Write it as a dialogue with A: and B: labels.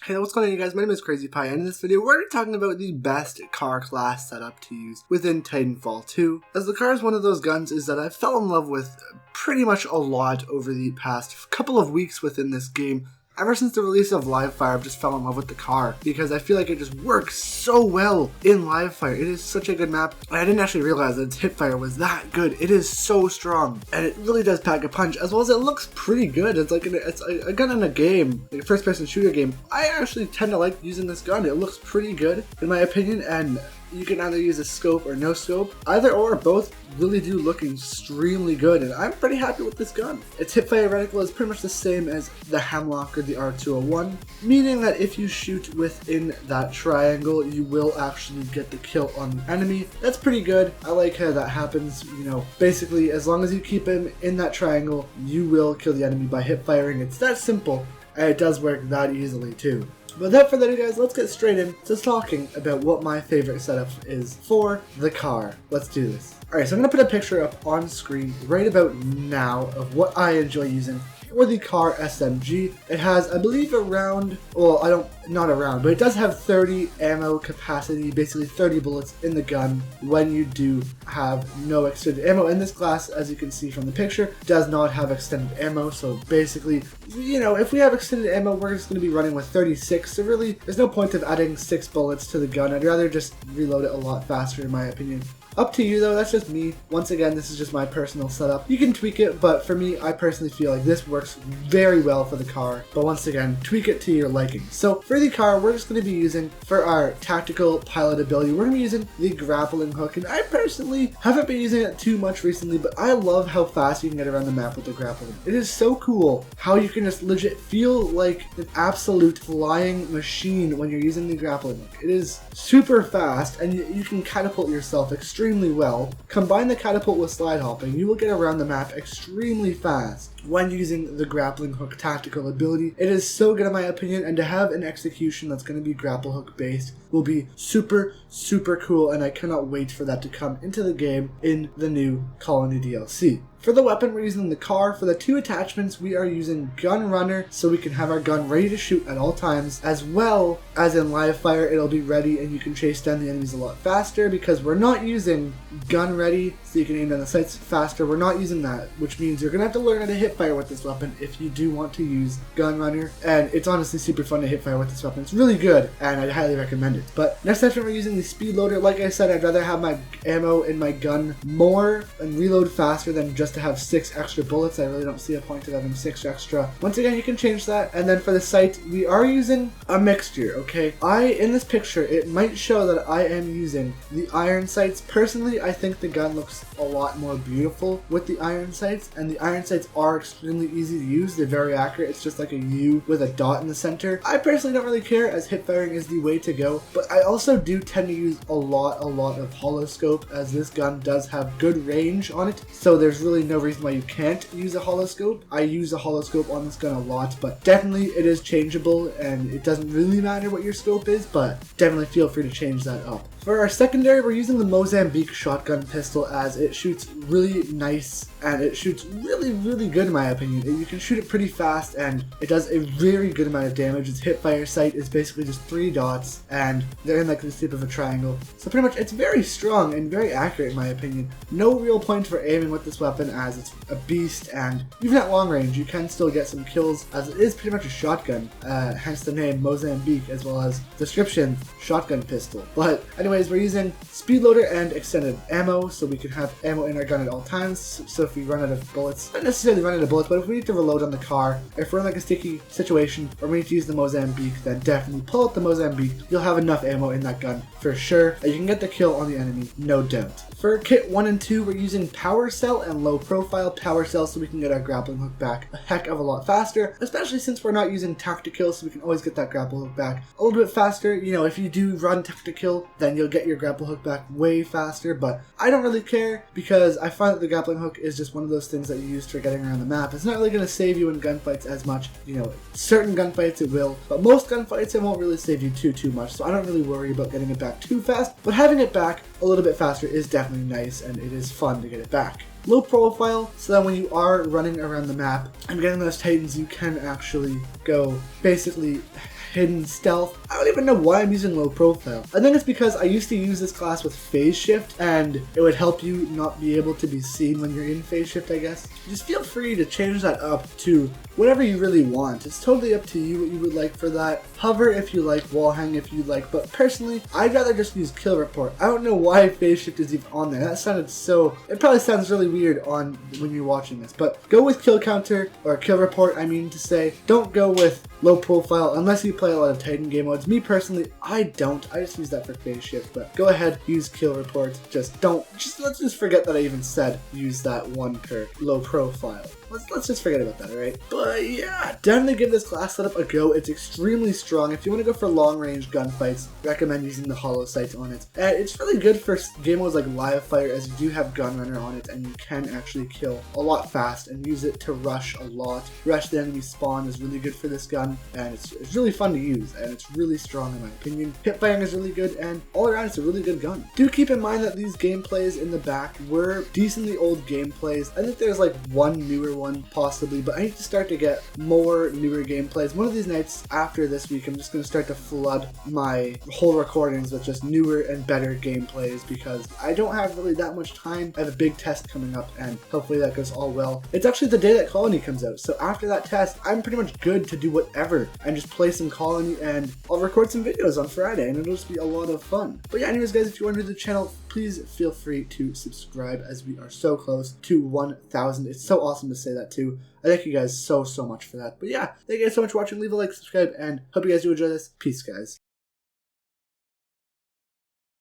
A: Hey, what's going on, you guys? My name is Crazy Pie, and in this video, we're talking about the best car class setup to use within Titanfall 2. As the car is one of those guns is that I fell in love with pretty much a lot over the past couple of weeks within this game. Ever since the release of Livefire, I've just fell in love with the car because I feel like it just works so well in Livefire. It is such a good map, and I didn't actually realize that its hipfire was that good. It is so strong, and it really does pack a punch, as well as it looks pretty good. It's like it's a gun in a game, like a first-person shooter game. I actually tend to like using this gun. It looks pretty good, in my opinion, and you can either use a scope or no scope. Either or, both really do look extremely good, and I'm pretty happy with this gun. Its hipfire reticle is pretty much the same as the Hemlock or the R201, meaning that if you shoot within that triangle, you will actually get the kill on the enemy. That's pretty good. I like how that happens. You know, basically, as long as you keep him in that triangle, you will kill the enemy by hip firing. It's that simple, and it does work that easily too. But without further ado, guys, let's get straight into talking about what my favorite setup is for the car. Let's do this. Alright, so I'm going to put a picture up on screen right about now of what I enjoy using for the car SMG. It has, I believe, but it does have 30 ammo capacity, basically 30 bullets in the gun when you do have no extended ammo. And this class, as you can see from the picture, does not have extended ammo. So basically, you know, if we have extended ammo, we're just going to be running with 36. So really, there's no point of adding 6 bullets to the gun. I'd rather just reload it a lot faster, in my opinion. Up to you though, that's just me. Once again, this is just my personal setup. You can tweak it, but for me, I personally feel like this works very well for the car. But once again, tweak it to your liking. So for the car, we're just going to be using, for our tactical pilot ability, we're going to be using the grappling hook. And I personally haven't been using it too much recently, but I love how fast you can get around the map with the grappling. It is so cool how you can just legit feel like an absolute flying machine when you're using the grappling hook. It is super fast, and you can catapult yourself extremely well. Combine the catapult with slide hopping, you will get around the map extremely fast when using the grappling hook tactical ability. It is so good in my opinion, and to have an execution that's going to be grapple hook based will be super cool, and I cannot wait for that to come into the game in the new Colony DLC. For the weapon, we're using the car. For the 2 attachments, we are using Gun Runner, so we can have our gun ready to shoot at all times, as well as in live fire, it'll be ready and you can chase down the enemies a lot faster, because we're not using Gun Ready, so you can aim down the sights faster. We're not using that, which means you're going to have to learn how to hip fire with this weapon if you do want to use Gun Runner, and it's honestly super fun to hip fire with this weapon. It's really good, and I highly recommend it. But next time we're using the speed loader. Like I said, I'd rather have my ammo in my gun more and reload faster than just to have 6 extra bullets. I really don't see a point of having 6 extra. Once again, you can change that. And then for the sight, we are using a mixture, okay? In this picture, it might show that I am using the iron sights. Personally, I think the gun looks a lot more beautiful with the iron sights, and the iron sights are extremely easy to use. They're very accurate. It's just like a U with a dot in the center. I personally don't really care, as hip firing is the way to go, but I also do tend to use a lot of hollow scope, as this gun does have good range on it, so there's really no reason why you can't use a hollow scope. I use a hollow scope on this gun a lot, but definitely it is changeable, and it doesn't really matter what your scope is, but definitely feel free to change that up. For our secondary, we're using the Mozambique shotgun pistol, as it shoots really nice and it shoots really good in my opinion. You can shoot it pretty fast and it does a very good amount of damage. Its hip fire sight is basically just 3 dots and they're in like the shape of a triangle. So pretty much it's very strong and very accurate in my opinion. No real point for aiming with this weapon, as it's a beast, and even at long range you can still get some kills, as it is pretty much a shotgun, hence the name Mozambique, as well as description shotgun pistol. But anyways, we're using speed loader and extended ammo, so we can have ammo in our gun at all times. So if we run out of bullets, not necessarily run out of bullets, but if we need to reload on the car, if we're in like a sticky situation or we need to use the Mozambique, then definitely pull out the Mozambique. You'll have enough ammo in that gun for sure, and you can get the kill on the enemy, no doubt. For kit 1 and 2, we're using power cell and low profile. Power cell so we can get our grappling hook back a heck of a lot faster, especially since we're not using tactical, so we can always get that grapple hook back a little bit faster. You know, if you do run tactical, then you'll get your grapple hook back way faster, but I don't really care, because I find that the grappling hook is just one of those things that you use for getting around the map. It's not really going to save you in gunfights as much. You know, certain gunfights it will, but most gunfights it won't really save you too much, so I don't really worry about getting it back too fast, but having it back a little bit faster is definitely nice, and it is fun to get it back. Low profile, so that when you are running around the map and getting those titans, you can actually go basically hidden stealth. I don't even know why I'm using low profile. I think it's because I used to use this class with phase shift, and it would help you not be able to be seen when you're in phase shift, I guess. Just feel free to change that up to whatever you really want. It's totally up to you what you would like for that. Hover if you like, wall hang if you like, but personally, I'd rather just use kill report. I don't know why phase shift is even on there. That sounded so, it probably sounds really weird on when you're watching this, but go with kill counter, or kill report, I mean to say. Don't go with low profile unless you play a lot of Titan game modes. Me personally, I don't. I just use that for phase shift, but go ahead, use kill report. Let's just forget that I even said use that one per low profile. Let's just forget about that, alright? But yeah, definitely give this class setup a go. It's extremely strong. If you want to go for long range gunfights, recommend using the hollow sights on it. And it's really good for game modes like live fire, as you do have gunrunner on it and you can actually kill a lot fast and use it to rush a lot. Rush the enemy spawn is really good for this gun, and it's really fun to use, and it's really strong in my opinion. Hipfiring is really good, and all around it's a really good gun. Do keep in mind that these gameplays in the back were decently old gameplays. I think there's like one newer one possibly, but I need to start to get more newer gameplays. One of these nights after this week, I'm just going to start to flood my whole recordings with just newer and better gameplays, because I don't have really that much time. I have a big test coming up, and hopefully that goes all well. It's actually the day that Colony comes out, so after that test, I'm pretty much good to do whatever and just play some Colony, and I'll record some videos on Friday, and it'll just be a lot of fun. But yeah, anyways guys, if you are new to the channel, please feel free to subscribe, as we are so close to 1,000. It's so awesome to say that too. I thank you guys so much for that. But yeah, thank you guys so much for watching. Leave a like, subscribe, and hope you guys do enjoy this. Peace, guys.